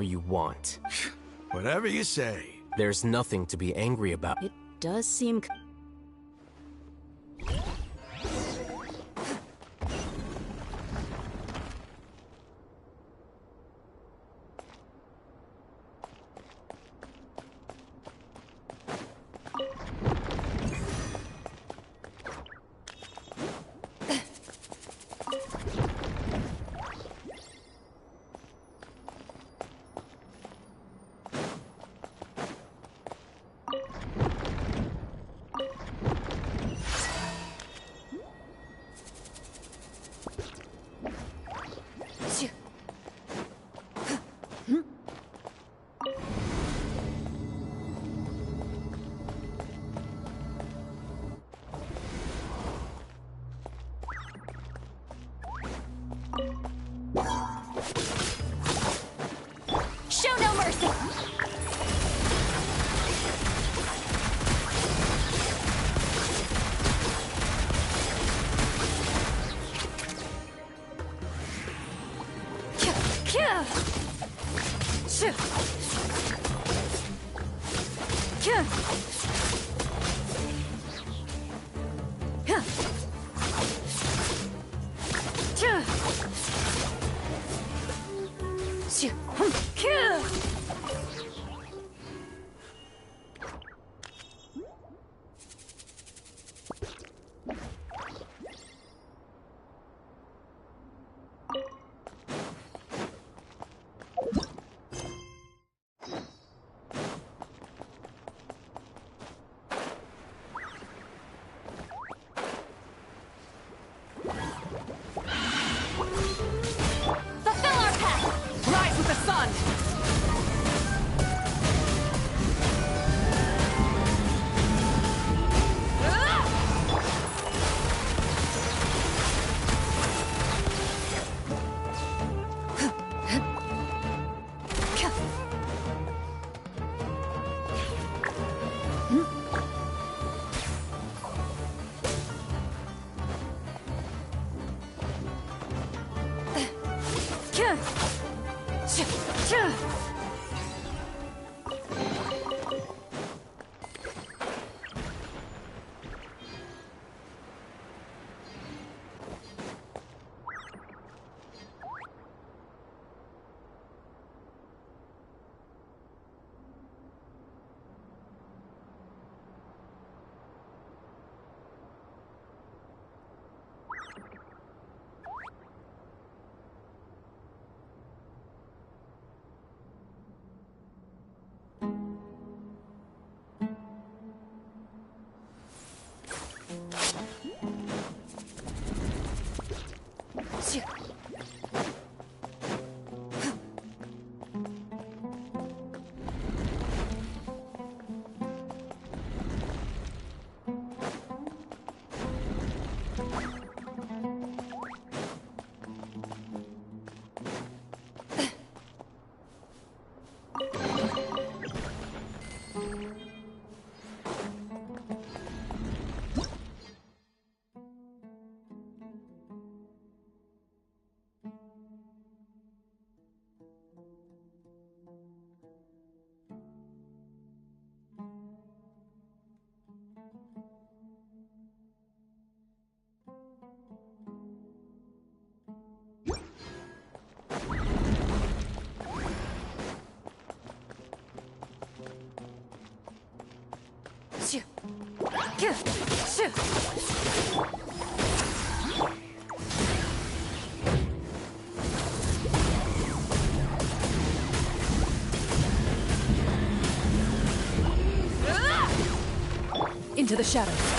you want. Whatever you say. There's nothing to be angry about. It does seem... Show no mercy! Into the shadows.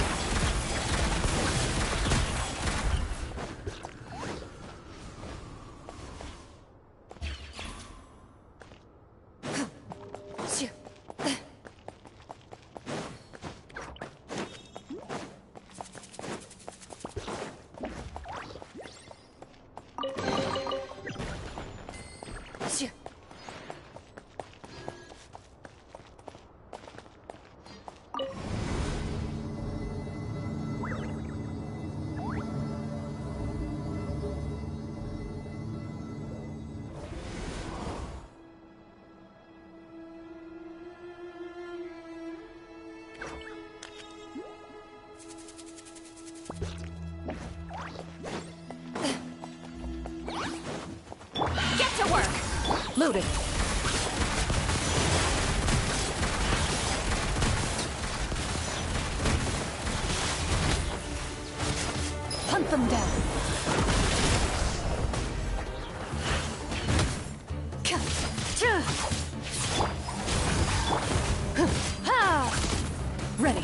Loaded. Hunt them down. Ready.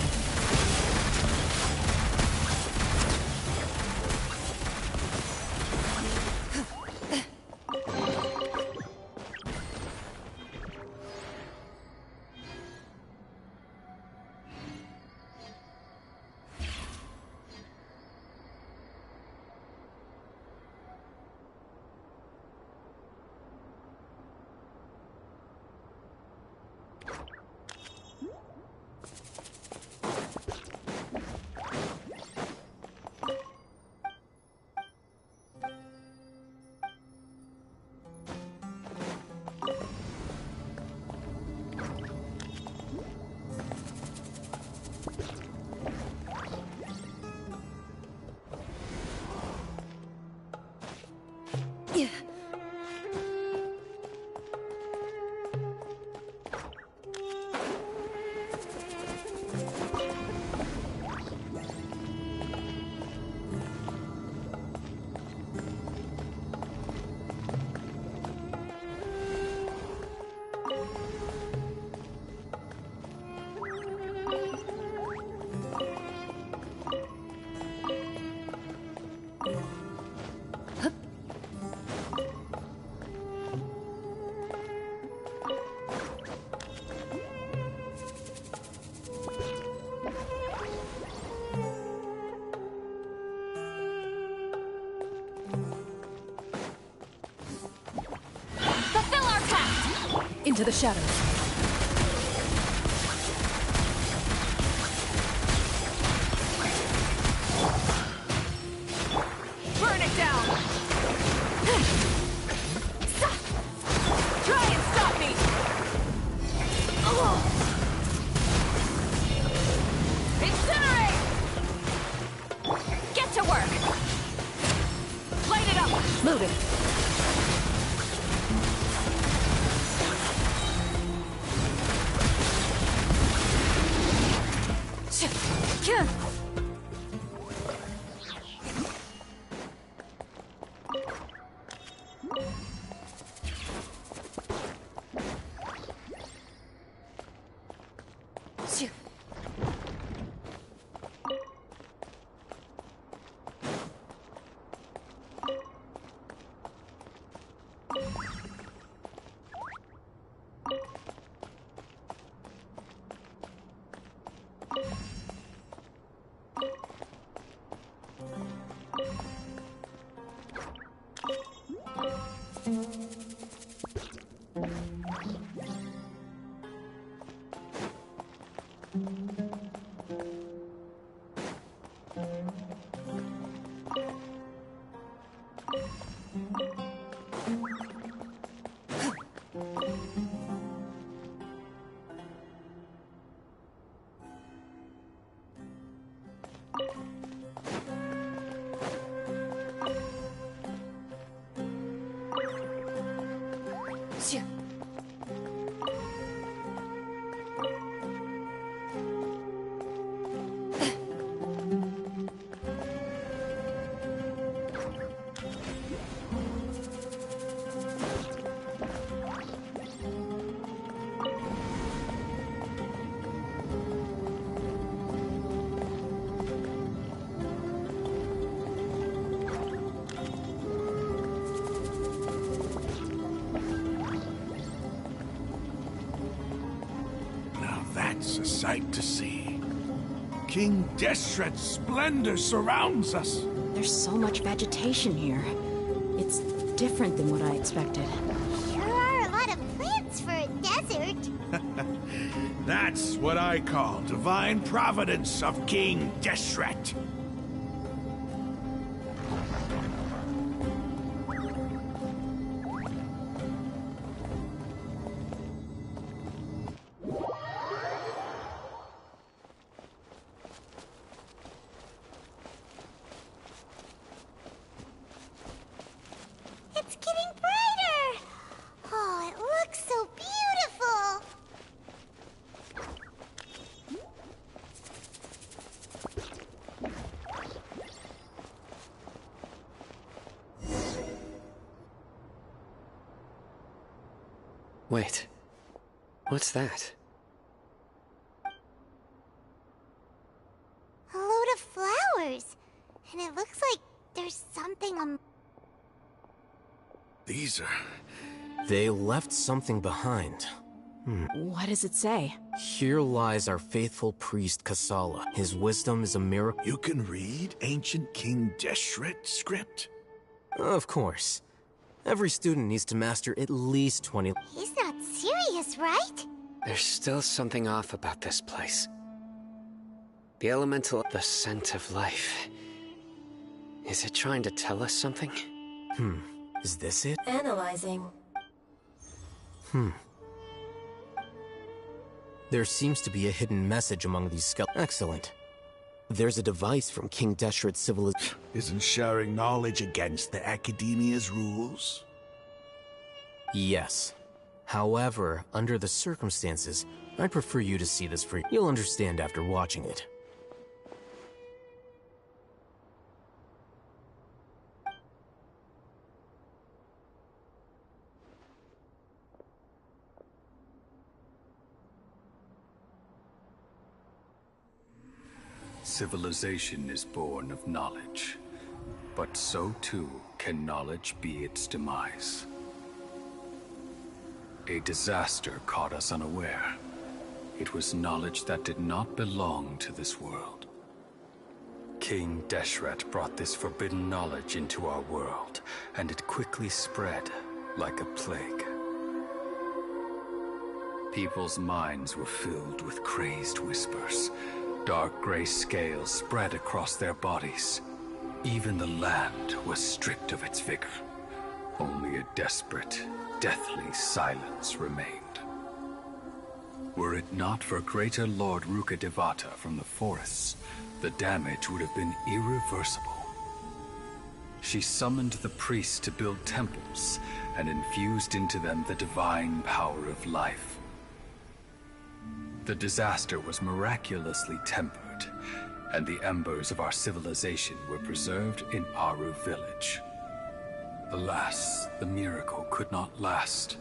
Into the shadows. Burn it down! Stop! Try and stop me! Incinerate! Get to work! Light it up! Loaded. That's a sight to see. King Deshret's splendor surrounds us. There's so much vegetation here. It's different than what I expected. Sure are a lot of plants for a desert. That's what I call divine providence of King Deshret. It's getting brighter. Oh, at Wait. What's that? A load of flowers. And it looks like there's something on... These are... They left something behind. What does it say? Here lies our faithful priest Kasala. His wisdom is a miracle. You can read ancient King Deshret script? Of course. Every student needs to master at least 20... He's not serious, right? There's still something off about this place. The elemental, the scent of life. Is it trying to tell us something? Is this it? Analyzing. There seems to be a hidden message among these skeletons. Excellent. There's a device from King Deshret's civilization. Isn't sharing knowledge against the Academia's rules? Yes. However, under the circumstances, I'd prefer you to see this for... You'll understand after watching it. Civilization is born of knowledge, but so too can knowledge be its demise. A disaster caught us unaware. It was knowledge that did not belong to this world. King Deshret brought this forbidden knowledge into our world, and it quickly spread like a plague. People's minds were filled with crazed whispers. Dark gray scales spread across their bodies. Even the land was stripped of its vigor. Only a desperate, deathly silence remained. Were it not for greater Lord Rukkhadevata from the forests, the damage would have been irreversible. She summoned the priests to build temples and infused into them the divine power of life. The disaster was miraculously tempered, and the embers of our civilization were preserved in Aru village. Alas, the miracle could not last.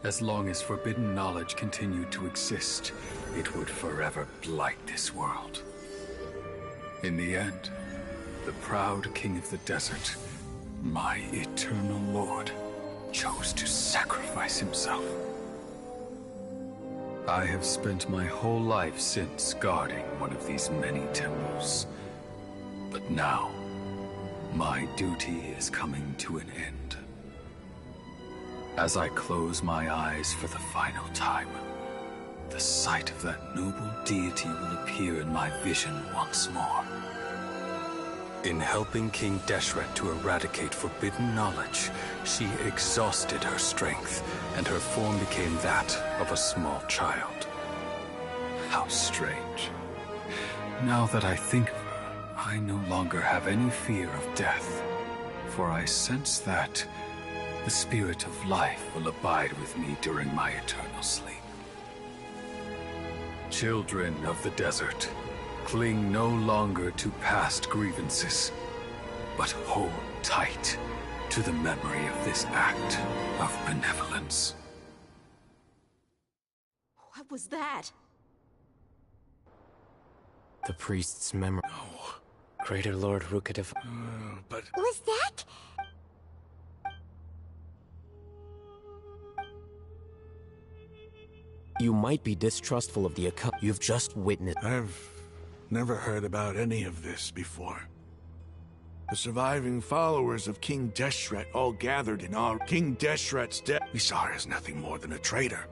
As long as forbidden knowledge continued to exist, it would forever blight this world. In the end, the proud king of the desert, my eternal lord, chose to sacrifice himself. I have spent my whole life since guarding one of these many temples. But now, my duty is coming to an end. As I close my eyes for the final time, the sight of that noble deity will appear in my vision once more. In helping King Deshret to eradicate forbidden knowledge, she exhausted her strength, and her form became that of a small child. How strange. Now that I think of her, I no longer have any fear of death, for I sense that the spirit of life will abide with me during my eternal sleep. Children of the desert, cling no longer to past grievances, but hold tight to the memory of this act of benevolence. What was that? The priest's memory. Oh, Greater Lord Rukkhadevata. but... Was that? You might be distrustful of the occult you've just witnessed. I've never heard about any of this before. The surviving followers of King Deshret all gathered in our King Deshret's death. We saw her as nothing more than a traitor.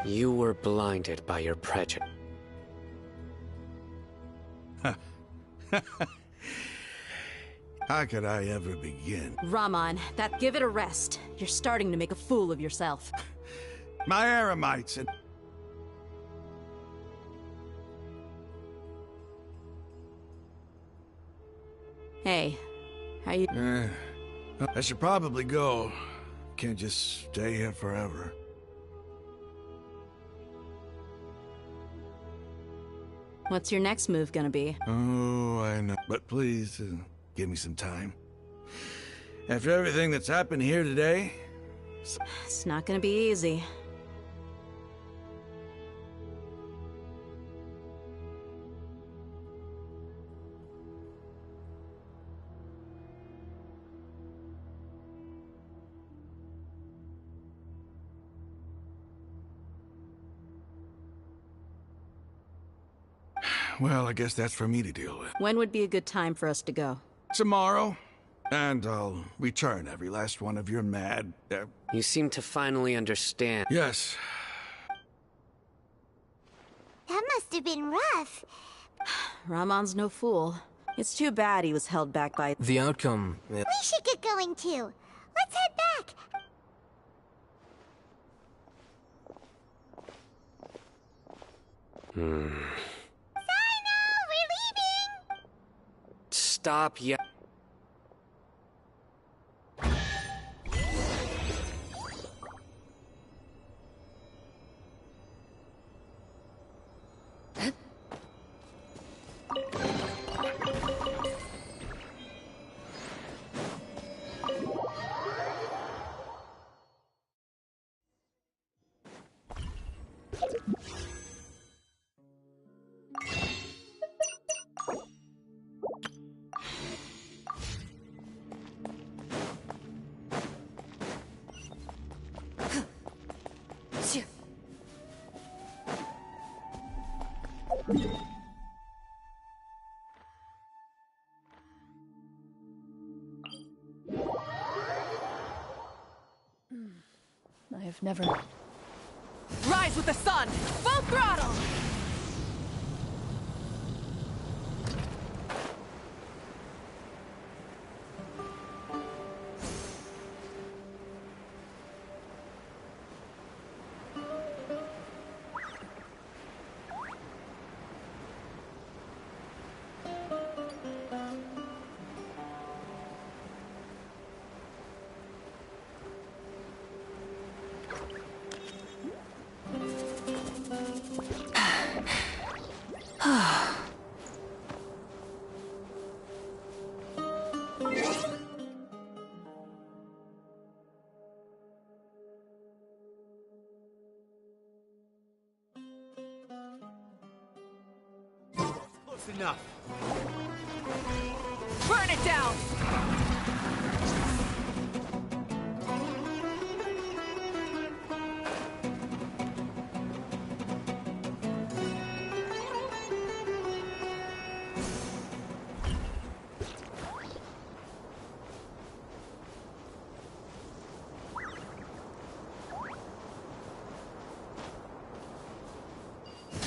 You were blinded by your prejudice. How could I ever begin? Raman, give it a rest. You're starting to make a fool of yourself. My Aramites and... Hey, how you... I should probably go. Can't just stay here forever. What's your next move gonna be? Oh, I know. But please, give me some time. After everything that's happened here today, It's not gonna be easy. Well, I guess that's for me to deal with. When would be a good time for us to go? Tomorrow. And I'll return every last one of your mad... You seem to finally understand. Yes. That must have been rough. Ramon's no fool. It's too bad he was held back by... The outcome... We should get going too. Let's head back. Sino, we're leaving. Stop yet. I have never... Rise with the sun! Full throttle! Close enough. Burn it down!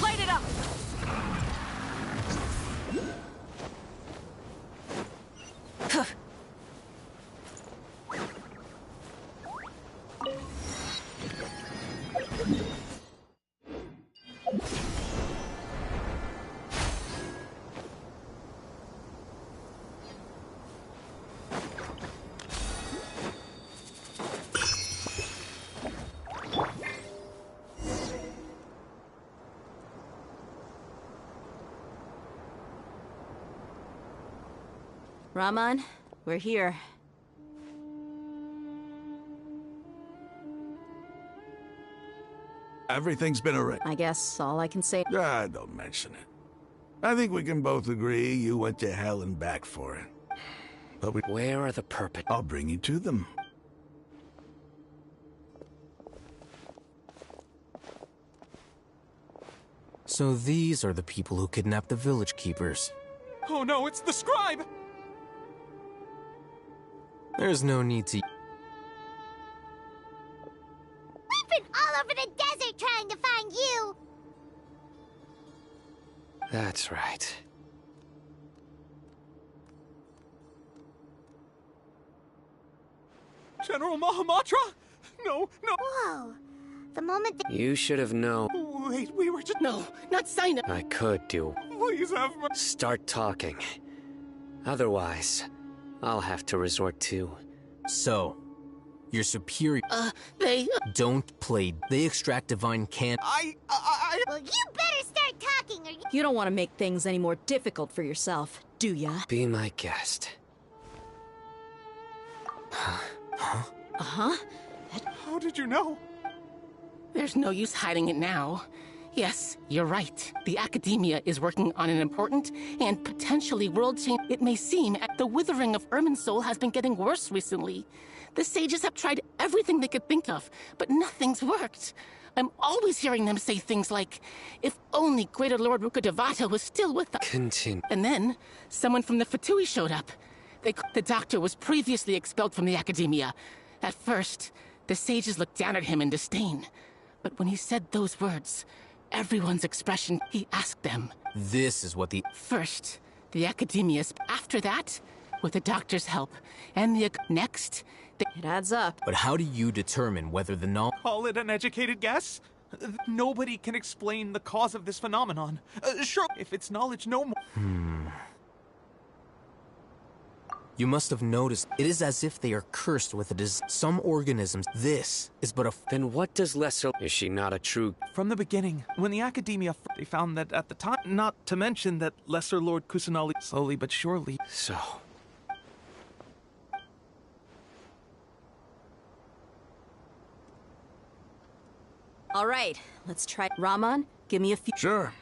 Light it up! Ramon, we're here. Everything's been arranged. I guess all I can say... Ah, don't mention it. I think we can both agree you went to hell and back for it. But Where are the perpetrators? I'll bring you to them. So these are the people who kidnapped the village keepers. Oh no, it's the scribe! There's no need to... We've been all over the desert trying to find you. That's right. General Mahamatra? No, no. Whoa. The moment that... You should have known. Wait, we were just... No, not Sino. I could do. Please have my... Start talking. Otherwise, I'll have to resort to... So, your superior... They... Don't play. They extract divine can... Well, you better start talking or you... You don't want to make things any more difficult for yourself, do ya? Be my guest. Uh-huh. How did you know? There's no use hiding it now. Yes, you're right. The Academia is working on an important and potentially world-changing... It may seem the withering of Irminsul has been getting worse recently. The sages have tried everything they could think of, but nothing's worked. I'm always hearing them say things like, if only Greater Lord Rukkhadevata was still with us. Continue. And then, someone from the Fatui showed up. The doctor was previously expelled from the Academia. At first, the sages looked down at him in disdain. But when he said those words, everyone's expression, he asked them. This is what the... First, the Academia. After that, with the doctor's help, and the... Next, It adds up. But how do you determine whether the knowledge... Call it an educated guess? Nobody can explain the cause of this phenomenon. Sure, if it's knowledge no more... You must have noticed, it is as if they are cursed with a disease. Some organisms, this is but a... Then what does Lesser... Is she not a true... From the beginning, when the Academia... They found that at the time, not to mention that Lesser Lord Kusanali slowly but surely... So... All right, let's try. Raman, give me a few. Sure.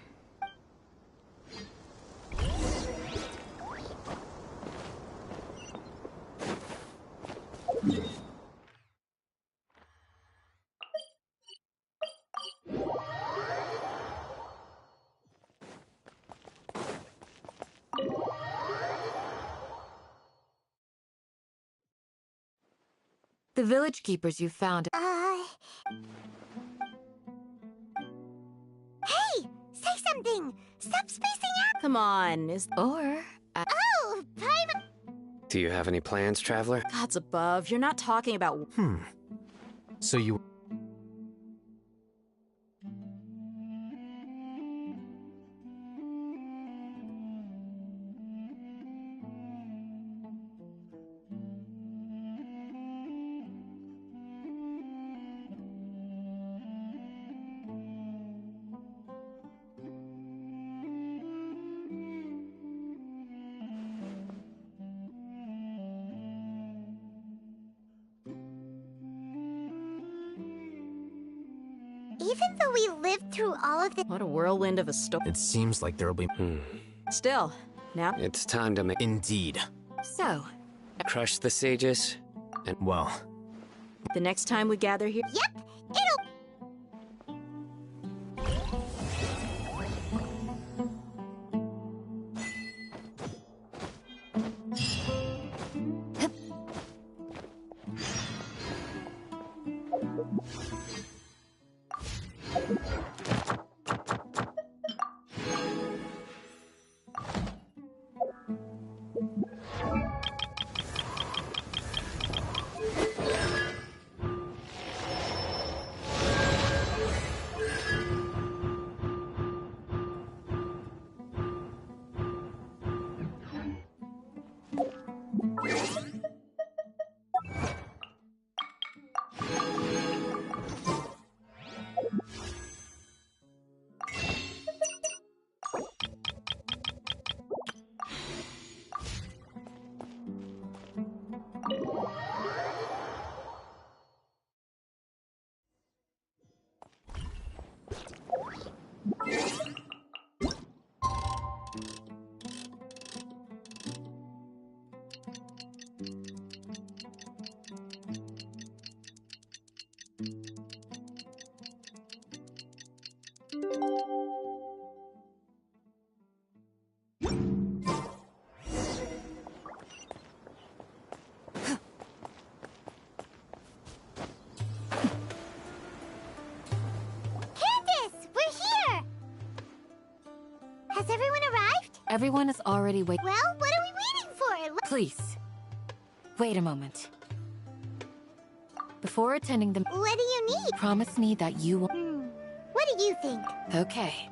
The village keepers you found... Hey! Say something! Stop spacing out! Come on, is... Or... Oh, private... Do you have any plans, Traveler? Gods above, you're not talking about... So you... Even though we lived through all of this... What a whirlwind of a story. It seems like there'll be... Still, now... It's time to make... Indeed. So, Crush the sages? And, well... The next time we gather here... Yep, it'll... Candace! We're here! Has everyone arrived? everyone is already waiting. Well, what are we waiting for? Please. Wait a moment. Before attending the... What do you need? Promise me that you will... What do you think? Okay.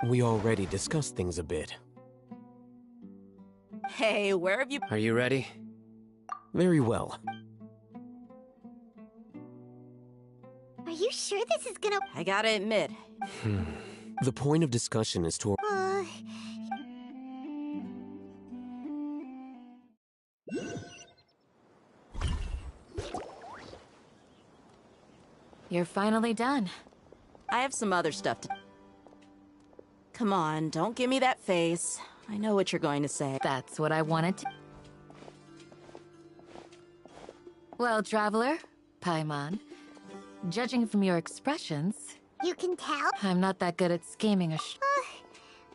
We already discussed things a bit. Hey, where have you... Are you ready? Very well. Are you sure this is gonna... I gotta admit... The point of discussion is to... You're finally done. I have some other stuff to... Come on, don't give me that face. I know what you're going to say. That's what I wanted to... Well, Traveler, Paimon, judging from your expressions, You can tell? I'm not that good at scheming or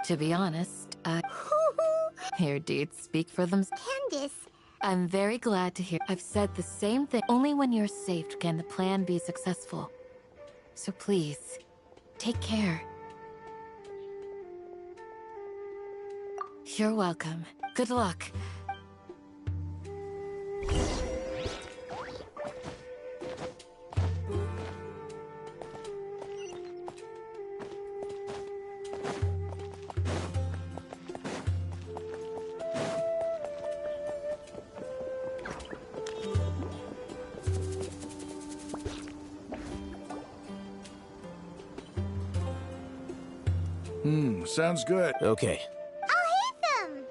To be honest, your deeds speak for themselves. Candace, I'm very glad to hear. I've said the same thing. Only when you're safe can the plan be successful. So please, take care. You're welcome. Good luck. Sounds good. Okay. I'll hit them!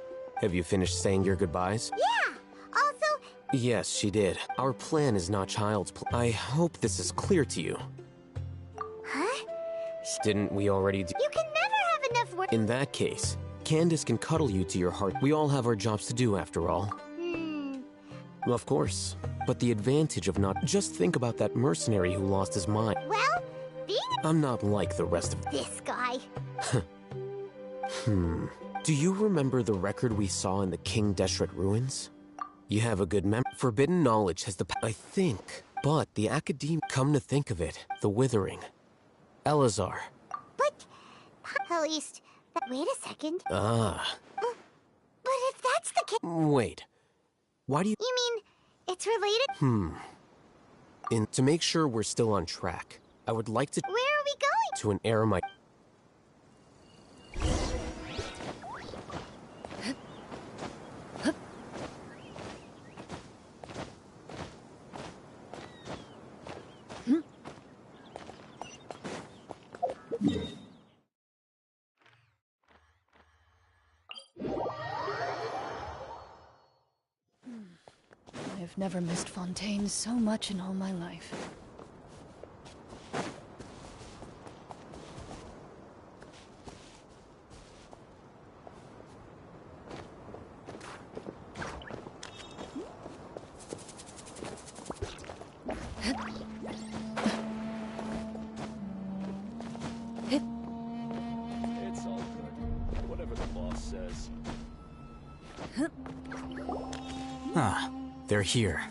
Have you finished saying your goodbyes? Yeah! Also, Yes, she did. Our plan is not child's play. I hope this is clear to you. huh? Didn't we already do... You can never have enough work. In that case, Candace can cuddle you to your heart. We all have our jobs to do after all. Of course. But the advantage of not... Just think about that mercenary who lost his mind. Well, being I'm not like the rest of... this guy. Do you remember the record we saw in the King Deshret ruins? You have a good memory. Forbidden knowledge has the... I think. But the Academe... Come to think of it, the Withering. Elazar. But, at least, wait a second. Ah. But if that's the case... Wait. Why do you... You mean, it's related? To make sure we're still on track, I would like to... Where are we going? To an eremite... I've never missed Fontaine so much in all my life. It's all good. Whatever the boss says. Ah, they're here.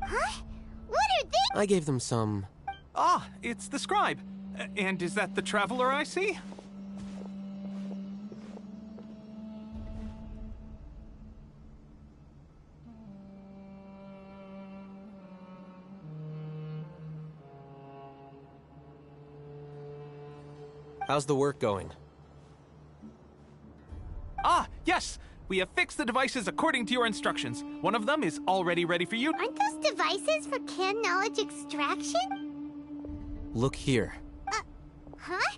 Huh? What are they? I gave them some... Ah, it's the scribe. And is that the traveler I see? How's the work going? Ah, yes! We have fixed the devices according to your instructions. One of them is already ready for you. Aren't those devices for can knowledge extraction? Look here. Huh?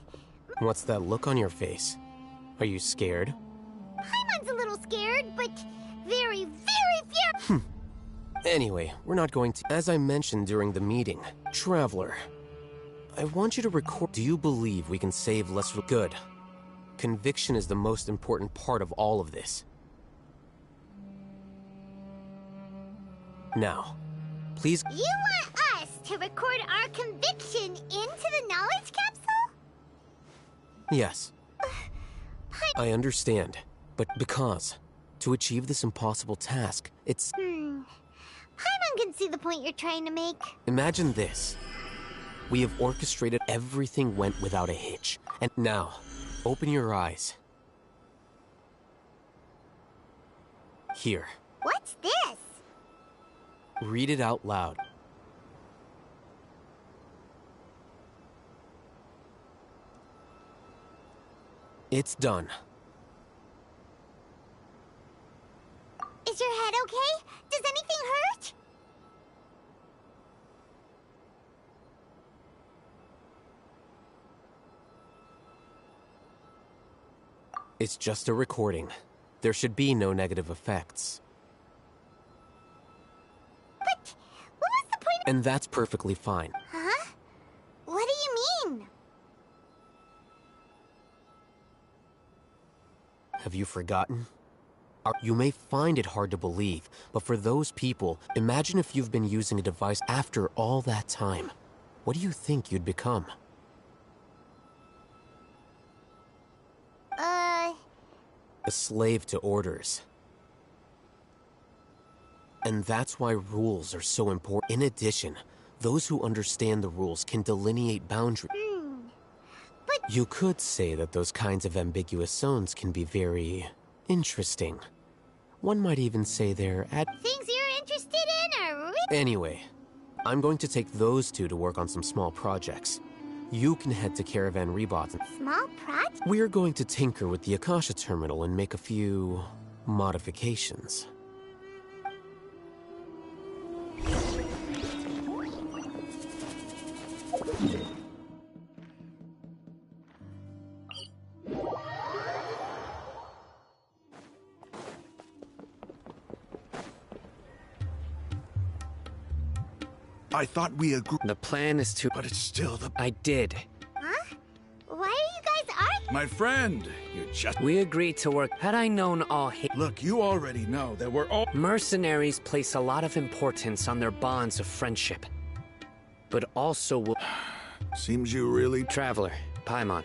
What's that look on your face? Are you scared? Paimon's a little scared, but very, very fear. Anyway, we're not going to... As I mentioned during the meeting, Traveler, I want you to record... Do you believe we can save less... Good. Conviction is the most important part of all of this. Now, please... You want us to record our conviction into the knowledge capsule? Yes. I understand, but because to achieve this impossible task, it's... Paimon can see the point you're trying to make. Imagine this. We have orchestrated everything went without a hitch. And now, open your eyes. Here. What's this? Read it out loud. It's done. Is your head okay? Does anything hurt? It's just a recording. There should be no negative effects. But what was the point? And that's perfectly fine. Huh? What do you mean? Have you forgotten? You may find it hard to believe, but for those people, imagine if you've been using a device after all that time. What do you think you'd become? A slave to orders. And that's why rules are so important. In addition, those who understand the rules can delineate boundaries. But you could say that those kinds of ambiguous zones can be very interesting. One might even say they're things you're interested in are really... Anyway, I'm going to take those two to work on some small projects. You can head to Caravan Rebots. Small project? We're going to tinker with the Akasha terminal and make a few modifications. I thought we agreed. The plan is to... But it's still the... I did. Huh? Why are you guys arguing? My friend, you just... We agreed to work. Had I known all hate... Look, you already know that we're all... Mercenaries place a lot of importance on their bonds of friendship. But also will... Seems you really... Traveler, Paimon.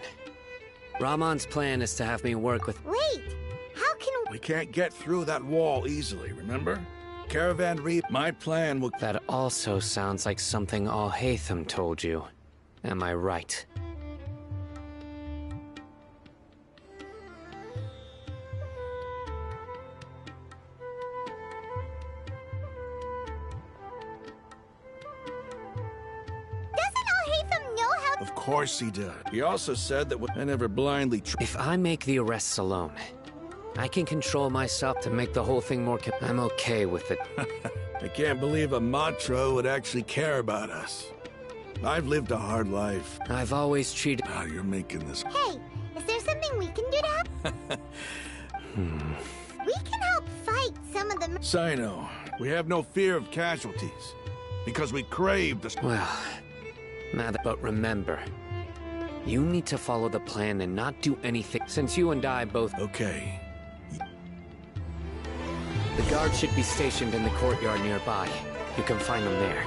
Ramon's plan is to have me work with... Wait! How can we can't get through that wall easily, remember? Caravan my plan will... That also sounds like something Al-Haytham told you. Am I right? Of course he did. He also said that I never blindly... If I make the arrests alone, I can control myself to make the whole thing more... I'm okay with it. I can't believe a Matra would actually care about us. I've lived a hard life. I've always treated... Now you're making this... Hey, is there something we can do to help? We can help fight some of the... Sino, we have no fear of casualties. Because we crave the... Well... But remember, you need to follow the plan and not do anything, since you and I both... Okay. The guards should be stationed in the courtyard nearby. You can find them there.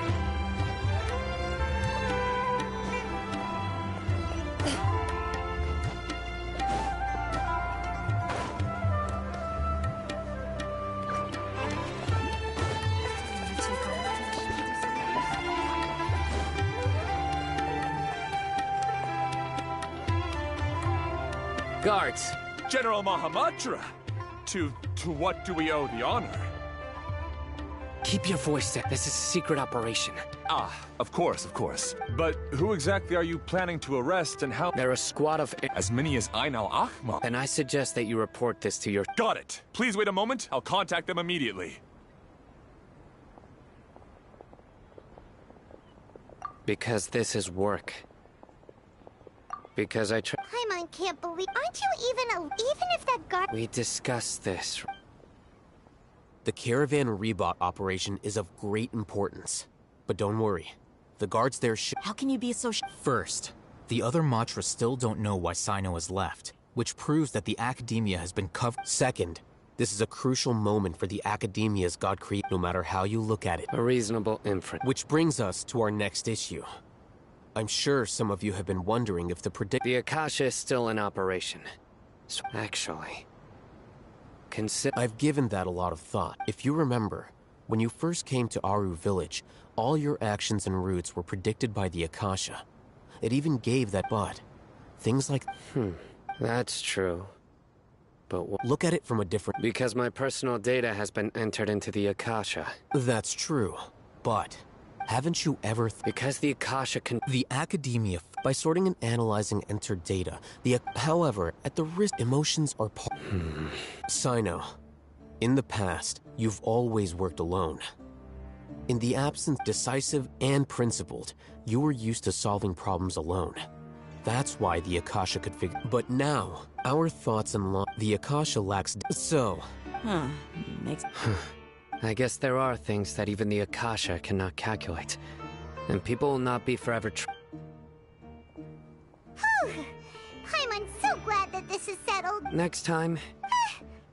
Guards! General Mahamatra! To what do we owe the honor? Keep your voice down. This is a secret operation. Ah, of course, of course. But who exactly are you planning to arrest and how— They're a squad of— As many as Ain al-Ahmar. Then I suggest that you report this to your— Got it! Please wait a moment. I'll contact them immediately. Because this is work. Because I try— Paimon can't believe— Aren't you even if that guard— We discussed this. The Caravan Rebot operation is of great importance. But don't worry. The guards there How can you be so First, the other Matra still don't know why Sino has left, which proves that the Academia has been covered. Second, this is a crucial moment for the Academia's God create, no matter how you look at it. A reasonable inference. Which brings us to our next issue. I'm sure some of you have been wondering if The Akasha is still in operation. So actually... I've given that a lot of thought. If you remember, when you first came to Aru village, all your actions and routes were predicted by the Akasha. It even gave that things like... That's true. But look at it from a different... Because my personal data has been entered into the Akasha. That's true. But Haven't you ever because the Akasha can... The Academia, by sorting and analyzing entered data, however, at the risk, emotions are part... Sino, in the past, you've always worked alone. In the absence, decisive and principled, you were used to solving problems alone. That's why the Akasha could figure... But now, our thoughts and the Akasha lacks... So... Makes... I guess there are things that even the Akasha cannot calculate. And people will not be forever I'm so glad that this is settled. Next time...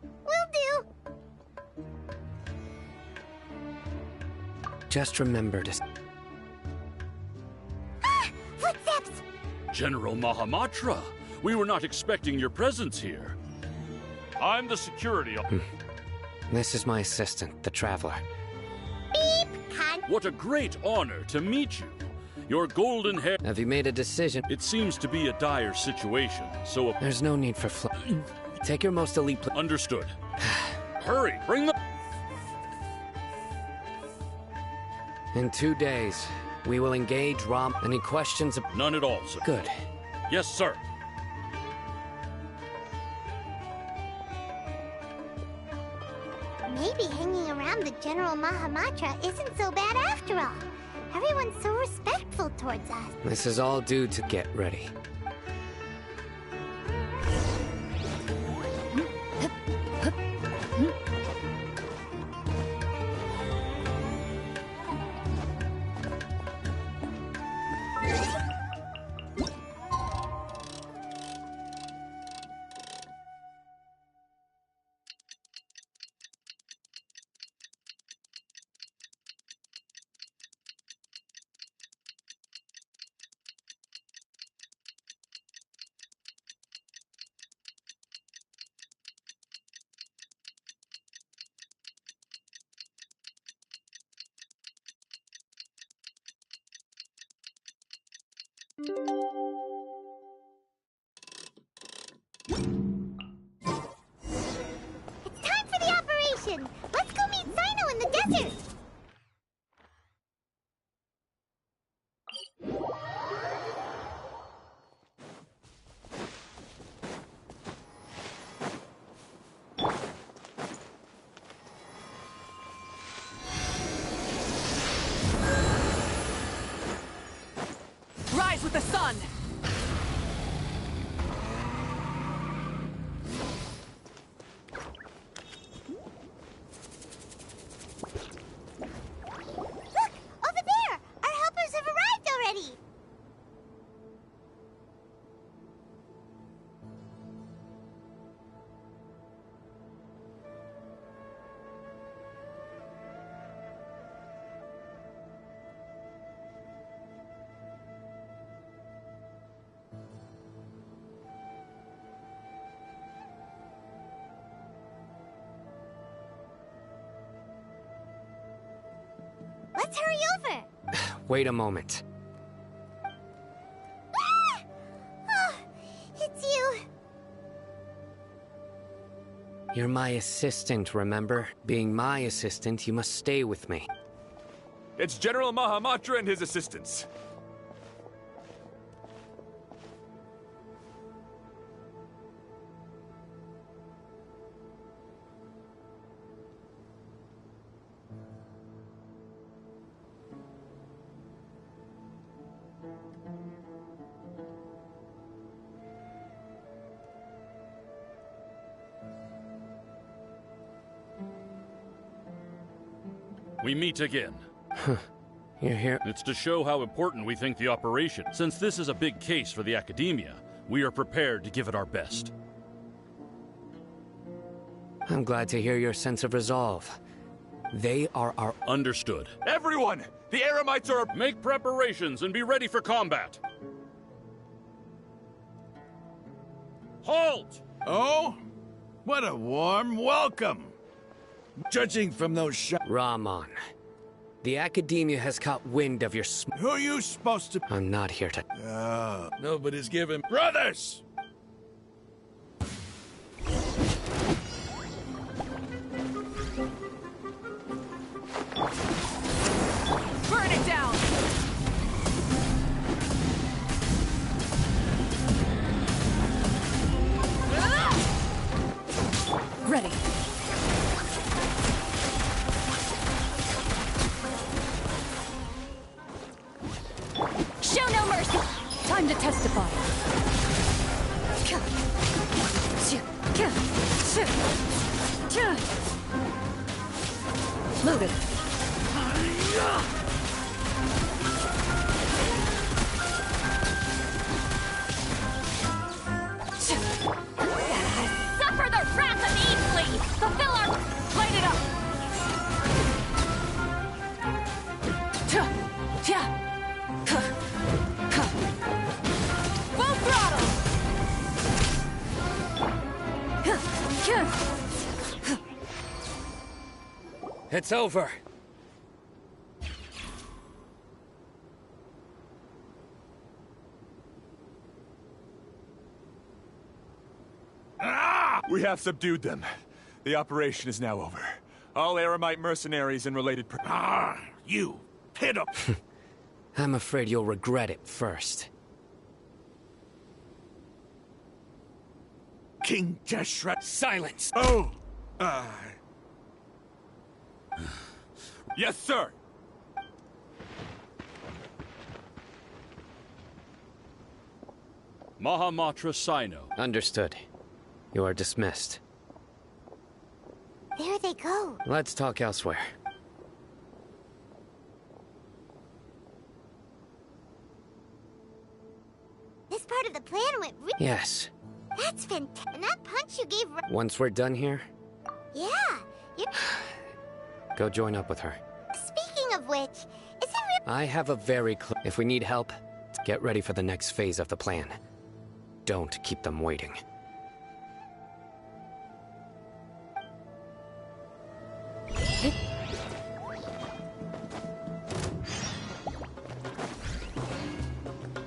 Will do. Just remember to... Footsteps! General Mahamatra, we were not expecting your presence here. I'm the security... This is my assistant, the Traveler. Beep! What a great honor to meet you. Your golden hair... Have you made a decision? It seems to be a dire situation, so... There's no need for Take your most elite... Understood. Hurry, bring the... In 2 days, we will engage Rom. Any questions? None at all, sir. Good. Yes, sir. Maybe hanging around the General Mahamatra isn't so bad after all. Everyone's so respectful towards us. This is all due to get ready. It's time for the operation! Let's go meet Sino in the desert! Rise with the sun! Look! Over there! Our helpers have arrived already! Let's hurry over! Wait a moment. Oh, it's you. You're my assistant, remember? Being my assistant, you must stay with me. It's General Mahamatra and his assistants. We meet again. You're here. It's to show how important we think the operation. Since this is a big case for the Academia, we are prepared to give it our best. I'm glad to hear your sense of resolve. They are our... Understood. Everyone! The Eremites are... Make preparations and be ready for combat. Halt! Oh? What a warm welcome! Judging from those shots... Rahman. The Academia has caught wind of your Who are you supposed to... I'm not here to... Nobody's giving... Brothers! Burn it down! first! Time to testify. Loaded. Suffer the wrath of Eastleigh! Fulfill our... Light it up! Full throttle! It's over. We have subdued them. The operation is now over. All Eremite mercenaries and related you pit up. I'm afraid you'll regret it first. King Deshret. Silence! Oh! Yes, sir! Mahamatra Sino. Understood. You are dismissed. There they go. Let's talk elsewhere. This part of the plan went Yes. That's fantastic. And that punch you gave... Once we're done here, Yeah. You... go join up with her. Speaking of which, is it I have a very If we need help, get ready for the next phase of the plan. Don't keep them waiting.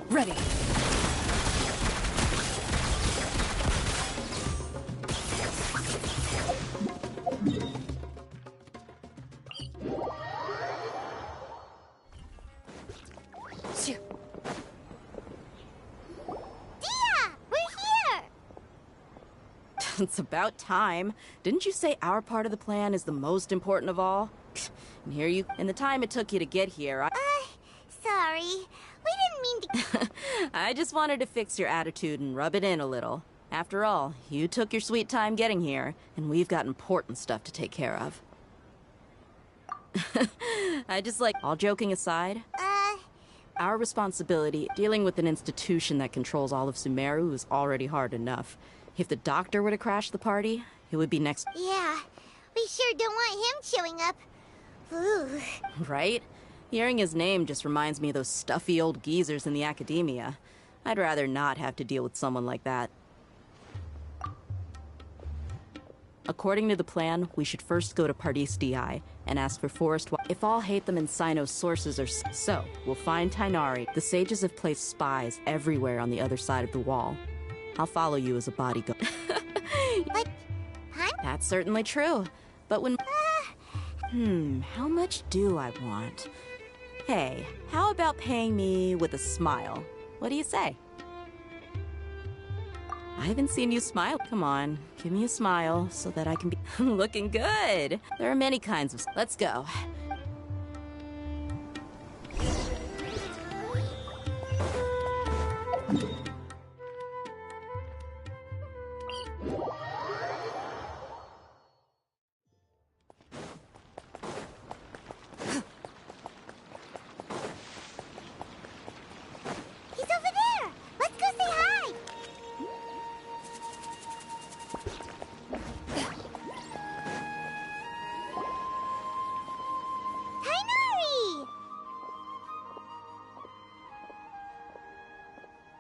Ready. It's about time. Didn't you say our part of the plan is the most important of all? And here you... In the time it took you to get here, sorry. We didn't mean to... I just wanted to fix your attitude and rub it in a little. After all, you took your sweet time getting here, and we've got important stuff to take care of. I just like... All joking aside... Our responsibility, dealing with an institution that controls all of Sumeru, is already hard enough. If the doctor were to crash the party, it would be next... Yeah, we sure don't want him showing up. Ooh. Right? Hearing his name just reminds me of those stuffy old geezers in the academia. I'd rather not have to deal with someone like that. According to the plan, we should first go to Pardis DI and ask for Forest... If all hate them and Sino's sources are... So, we'll find Tainari. The sages have placed spies everywhere on the other side of the wall. I'll follow you as a bodyguard. But... Huh? That's certainly true. But when... how much do I want? Hey, how about paying me with a smile? What do you say? I haven't seen you smile. Come on, give me a smile so that I can be looking good. There are many kinds of... Let's go.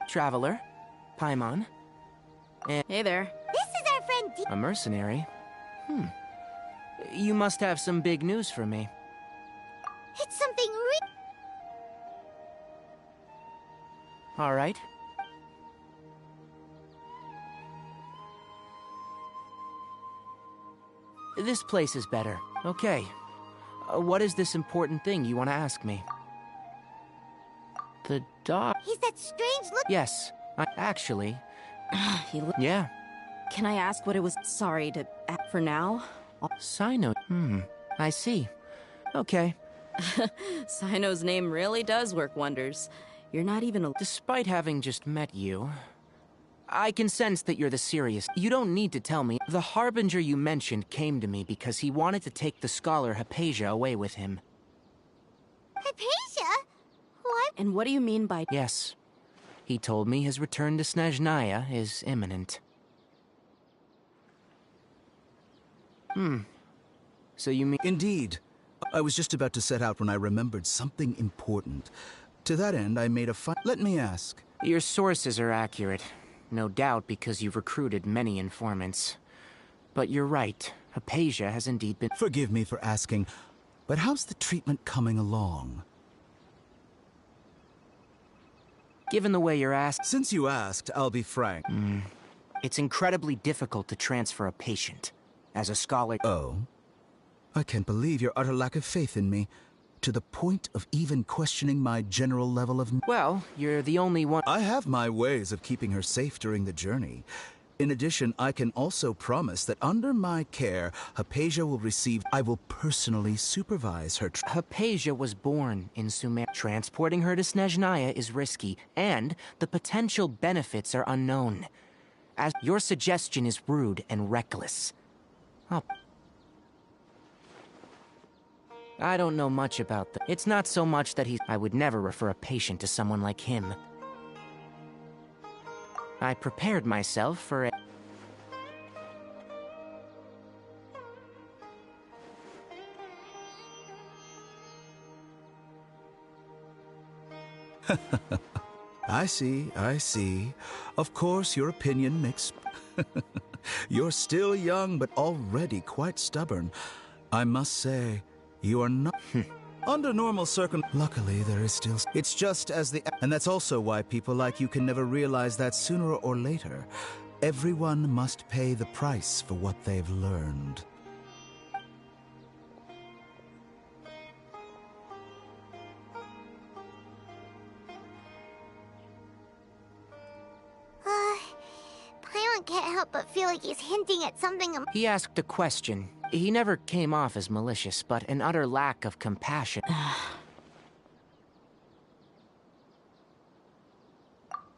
Traveler, Paimon, and... Hey there. This is our friend A mercenary? You must have some big news for me. It's something All right. This place is better. Okay. What is this important thing you want to ask me? The dog... He's that strange look... Yes. Actually... Yeah. Can I ask what it was? Sorry to... For now? Sino... I see. Okay. Sino's name really does work wonders. You're not even a... Despite having just met you, I can sense that you're the serious. You don't need to tell me. The Harbinger you mentioned came to me because he wanted to take the scholar Hypatia away with him. Hypatia? What? And what do you mean by... Yes. He told me his return to Snezhnaya is imminent. So you mean... Indeed. I was just about to set out when I remembered something important. To that end, I made a Let me ask. Your sources are accurate. No doubt because you've recruited many informants. But you're right. Hypatia has indeed been... Forgive me for asking, but how's the treatment coming along? Given the way you're asked... Since you asked, I'll be frank. It's incredibly difficult to transfer a patient. As a scholar... Oh? I can't believe your utter lack of faith in me, to the point of even questioning my general level of... Well, you're the only one... I have my ways of keeping her safe during the journey. In addition, I can also promise that under my care, Hypatia will receive... I will personally supervise her... Hypatia was born in Sumeru. Transporting her to Snezhnaya is risky, and the potential benefits are unknown. As your suggestion is rude and reckless. I don't know much about that. It's not so much that I would never refer a patient to someone like him. I prepared myself for it. I see. Of course, your opinion makes... You're still young, but already quite stubborn. I must say, you are not... Under normal Luckily, there is still... It's just as the... And that's also why people like you can never realize that sooner or later, everyone must pay the price for what they've learned. Paimon can't help but feel like he's hinting at something... He asked a question. He never came off as malicious, but an utter lack of compassion.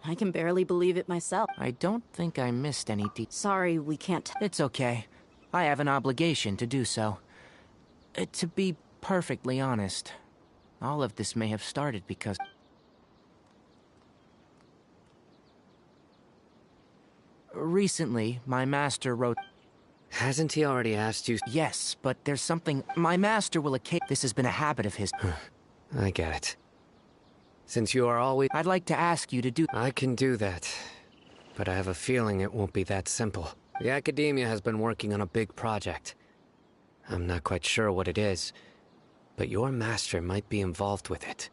I can barely believe it myself. I don't think I missed any Sorry, we can't... It's okay. I have an obligation to do so. To be perfectly honest, all of this may have started because... Recently, my master wrote... Hasn't he already asked you? Yes, but there's something... My master will This has been a habit of his... I get it. Since you are always... I'd like to ask you to do... I can do that. But I have a feeling it won't be that simple. The Academia has been working on a big project. I'm not quite sure what it is, but your master might be involved with it.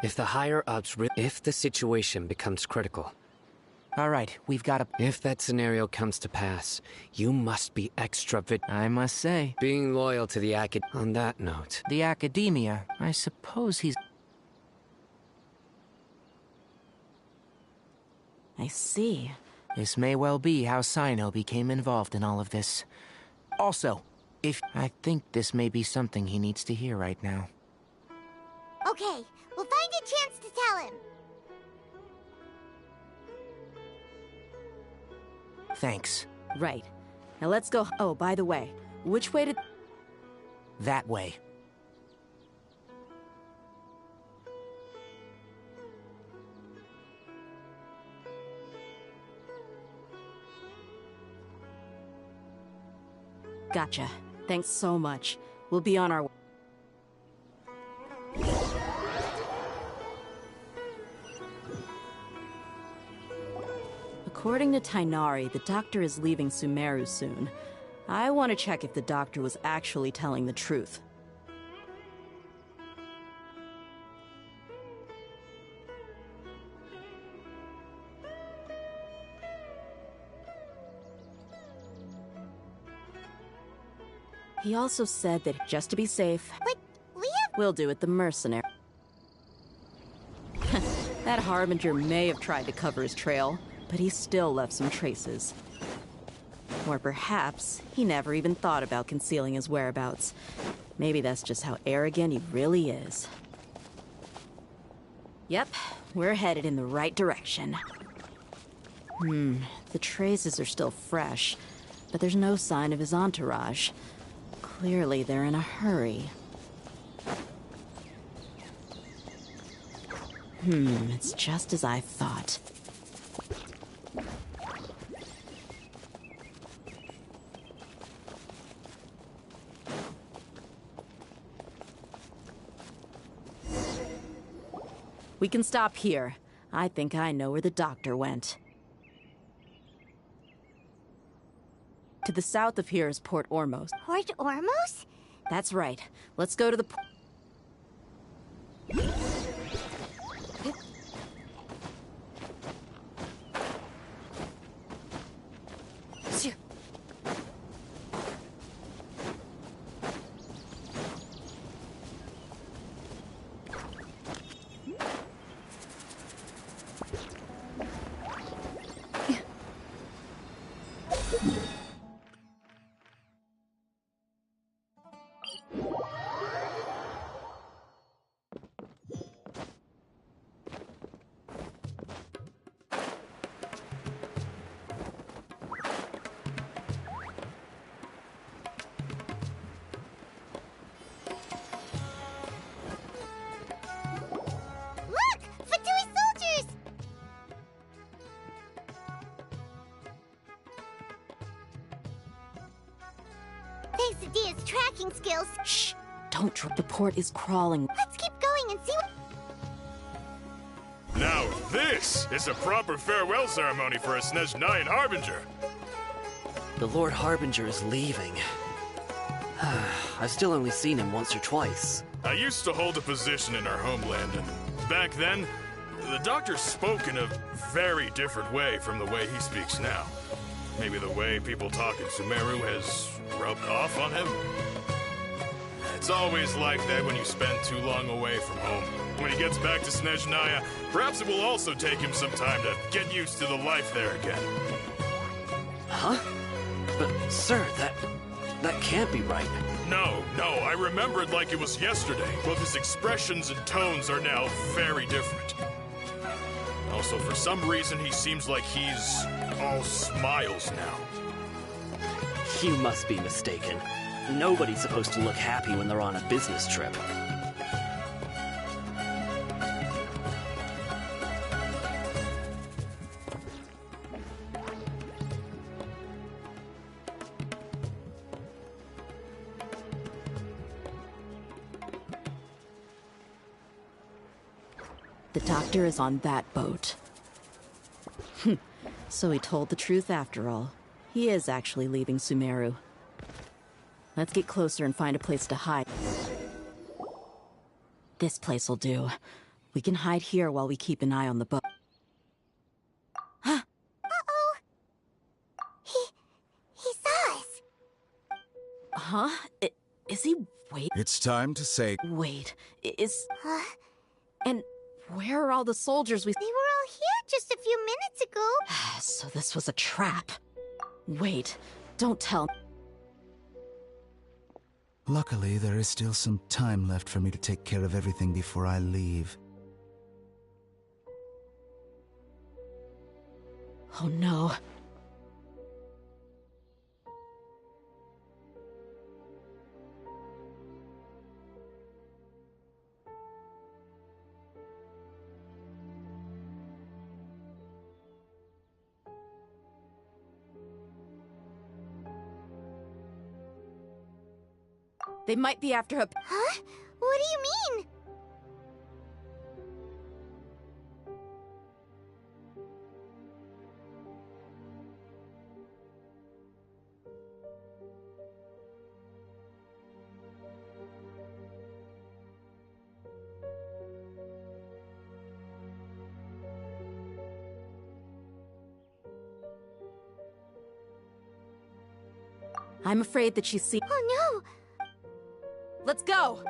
If the higher-ups... If the situation becomes critical... All right, we've got to... If that scenario comes to pass, you must be extra I must say. Being loyal to the On that note... The Academia, I suppose he's... I see. This may well be how Sino became involved in all of this. Also, I think this may be something he needs to hear right now. Okay, we'll find a chance to tell him. Thanks. Right. Now let's go... Oh, by the way, which way did... That way. Gotcha. Thanks so much. We'll be on our way. According to Tighnari, the doctor is leaving Sumeru soon. I want to check if the doctor was actually telling the truth. He also said that just to be safe... But we'll do it the mercenary. That Harbinger may have tried to cover his trail, but he still left some traces. Or perhaps he never even thought about concealing his whereabouts. Maybe that's just how arrogant he really is. Yep, we're headed in the right direction. The traces are still fresh, but there's no sign of his entourage. Clearly, they're in a hurry. It's just as I thought. We can stop here. I think I know where the doctor went. To the south of here is Port Ormos. Port Ormos? That's right. Let's go to the... Thanks to Dia's tracking skills. Shh! Don't trip. The port is crawling. Let's keep going and see what... Now this is a proper farewell ceremony for a Snezhnayan Harbinger. The Lord Harbinger is leaving. I've still only seen him once or twice. I used to hold a position in our homeland, and back then, the doctor spoke in a very different way from the way he speaks now. Maybe the way people talk in Sumeru has rubbed off on him? It's always like that when you spend too long away from home. When he gets back to Snezhnaya, perhaps it will also take him some time to get used to the life there again. Huh? But, sir, that can't be right. No, I remember it like it was yesterday. Both his expressions and tones are now very different. Also, for some reason, he seems like he's all smiles now. You must be mistaken. Nobody's supposed to look happy when they're on a business trip. The doctor is on that boat. So he told the truth after all. He is actually leaving Sumeru. Let's get closer and find a place to hide. This place will do. We can hide here while we keep an eye on the boat. Uh-oh! He saw us! Huh? Is he... Wait... It's time to say... Wait, is... And where are all the soldiers we... They were all here just a few minutes ago. So this was a trap. Wait, don't tell... Luckily, there is still some time left for me to take care of everything before I leave. Oh no. They might be after her... Huh? What do you mean? I'm afraid that she's Oh no! Let's go!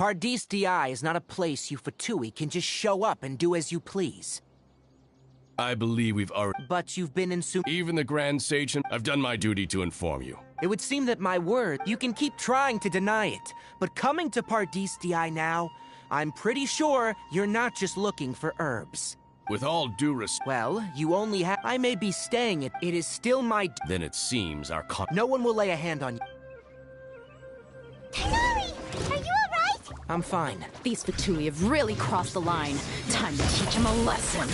Pardis Di is not a place you Fatui can just show up and do as you please. I believe we've already... But you've been in Even the Grand Sage... I've done my duty to inform you. It would seem that my word, you can keep trying to deny it. But coming to Pardis Di now, I'm pretty sure you're not just looking for herbs. With all due respect... Well, you only have... I may be staying it. It is still my... Then it seems our... No one will lay a hand on you. Tighnari! Are you alright? I'm fine. These Fatui have really crossed the line. Time to teach them a lesson.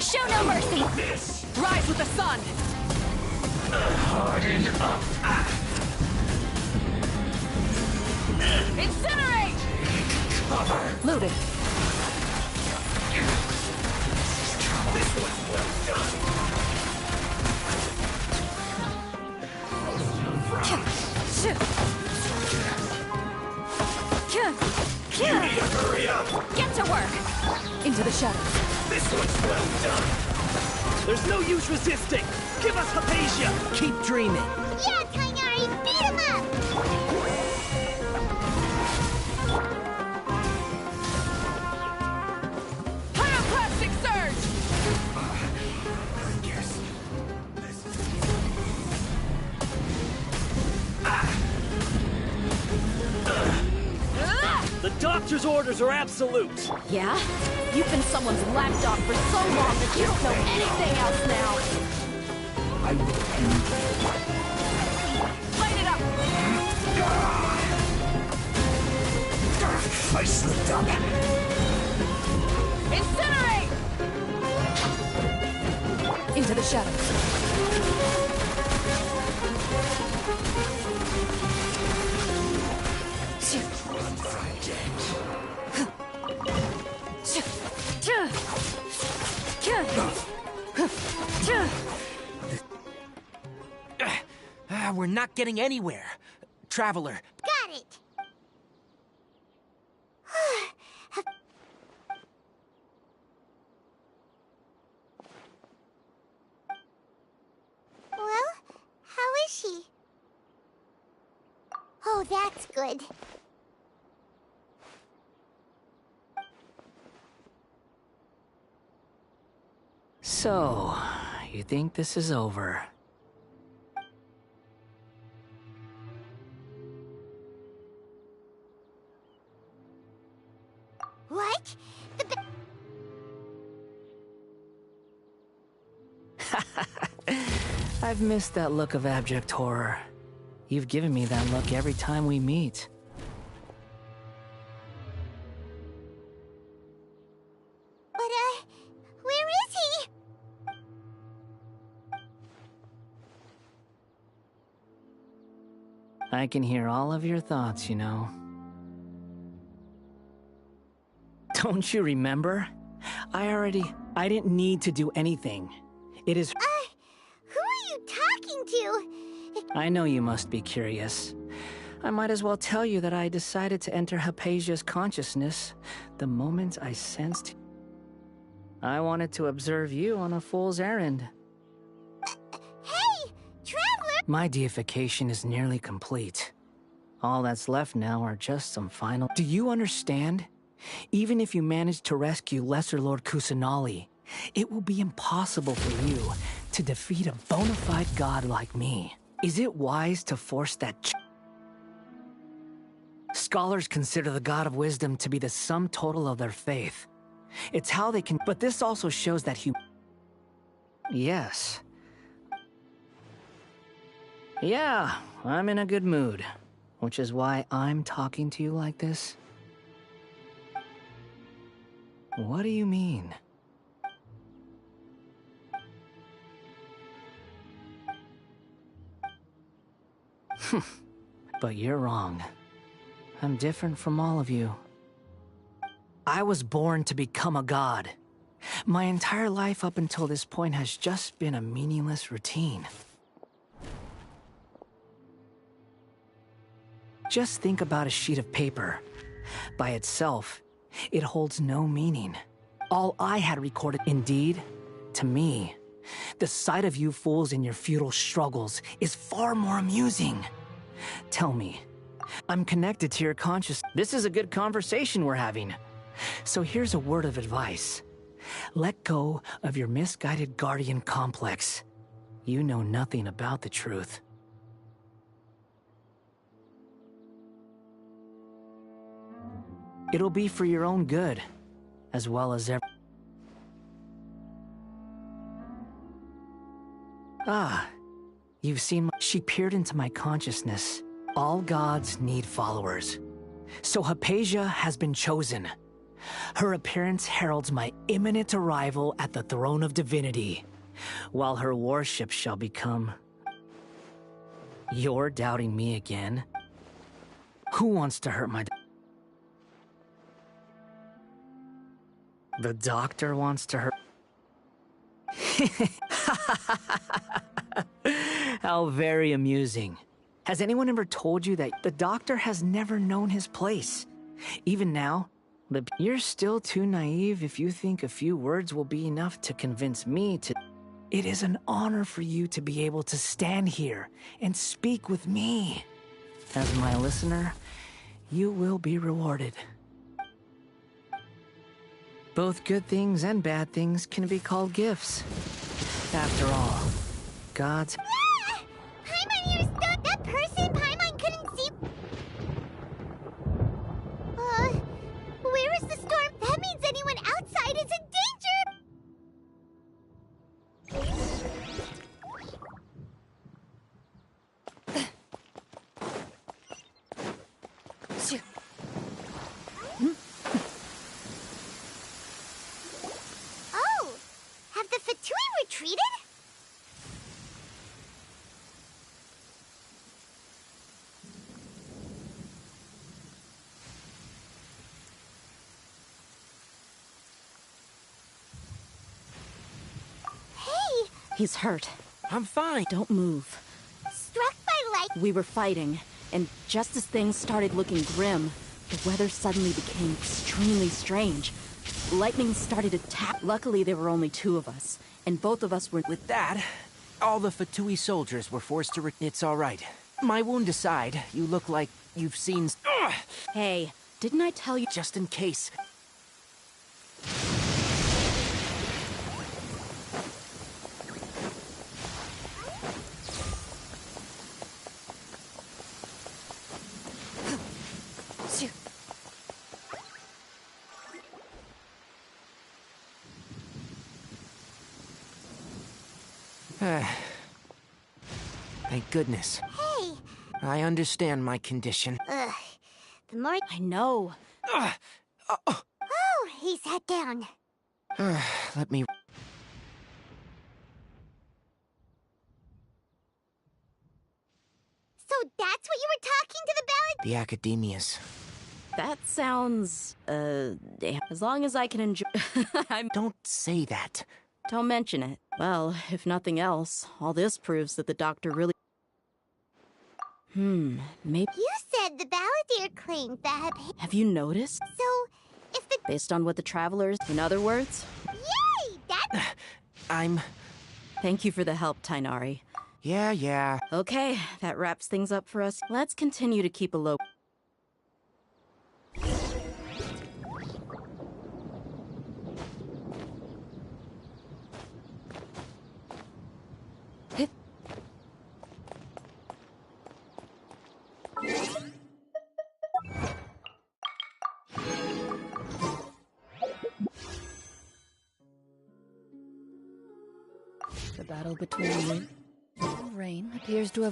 Show no mercy! Rise with the sun! Harden up! Incinerate! Cover! Looted. This was well done. Hurry up! Get to work! Into the shadows. This one's well done. There's no use resisting. Give us Hypatia. Keep dreaming. Yeah, Tighnari, beat him up! Pyroclastic surge! I guess this is... The doctor's orders are absolute. Yeah? You've been someone's lapdog for so long that you don't know anything else now. I will end Light it up! I slipped up. Incinerate! Into the shadows. We're not getting anywhere. Traveler. Got it! Well, how is she? Oh, that's good. So, you think this is over? What? I've missed that look of abject horror. You've given me that look every time we meet. But, where is he? I can hear all of your thoughts, you know. Don't you remember? I didn't need to do anything. It is... Who are you talking to? I know you must be curious. I might as well tell you that I decided to enter Hypatia's consciousness the moment I sensed... I wanted to observe you on a fool's errand. Hey, Traveler! My deification is nearly complete. All that's left now are just some final... Do you understand? Even if you manage to rescue Lesser Lord Kusanali, it will be impossible for you to defeat a bona fide god like me. Is it wise to force that Scholars consider the god of wisdom to be the sum total of their faith. It's how they can... But this also shows that Yes. Yeah, I'm in a good mood. Which is why I'm talking to you like this. What do you mean? But you're wrong. I'm different from all of you. I was born to become a god. My entire life up until this point has just been a meaningless routine. Just think about a sheet of paper. By itself, it holds no meaning. All I had recorded, indeed, to me, The sight of you fools in your futile struggles is far more amusing. Tell me, I'm connected to your consciousness. This is a good conversation we're having. So here's a word of advice. Let go of your misguided guardian complex. You know nothing about the truth. It'll be for your own good, as well as Ah, you've seen she peered into my consciousness. All gods need followers. So Hypatia has been chosen. Her appearance heralds my imminent arrival at the throne of divinity, while her worship shall become... You're doubting me again? Who wants to hurt my... The doctor wants to hurt... How very amusing. Has anyone ever told you that the doctor has never known his place? Even now, you're still too naive if you think a few words will be enough to convince me to... It is an honor for you to be able to stand here and speak with me. As my listener, you will be rewarded. Both good things and bad things can be called gifts. After all, gods... Ah! Paimon, you're stuck! That person Paimon couldn't see... Where is the storm? That means anyone outside is in danger! Oh! Have the Fatui retreated? Hey! He's hurt. I'm fine. Don't move. Struck by light. We were fighting, and just as things started looking grim, the weather suddenly became extremely strange. Lightning started to tap. Luckily, there were only two of us, and both of us were... With that, all the Fatui soldiers were forced to... It's all right. My wound aside, you look like you've seen... Ugh! Hey, didn't I tell you... Just in case. Thank goodness. Hey! I understand my condition. Ugh. The more... I know. Oh, he sat down. Let me... So that's what you were talking to the ballad? The academias. That sounds, as long as I can enjoy... Don't say that. Don't mention it. Well, if nothing else, all this proves that the doctor really... maybe... You said the balladeer claimed that... Have you noticed? So, if the... Based on what the travelers... In other words? Yay! That... I'm... Thank you for the help, Tainari. Yeah. Okay, that wraps things up for us. Let's continue to keep a low... The battle between wind and rain appears to have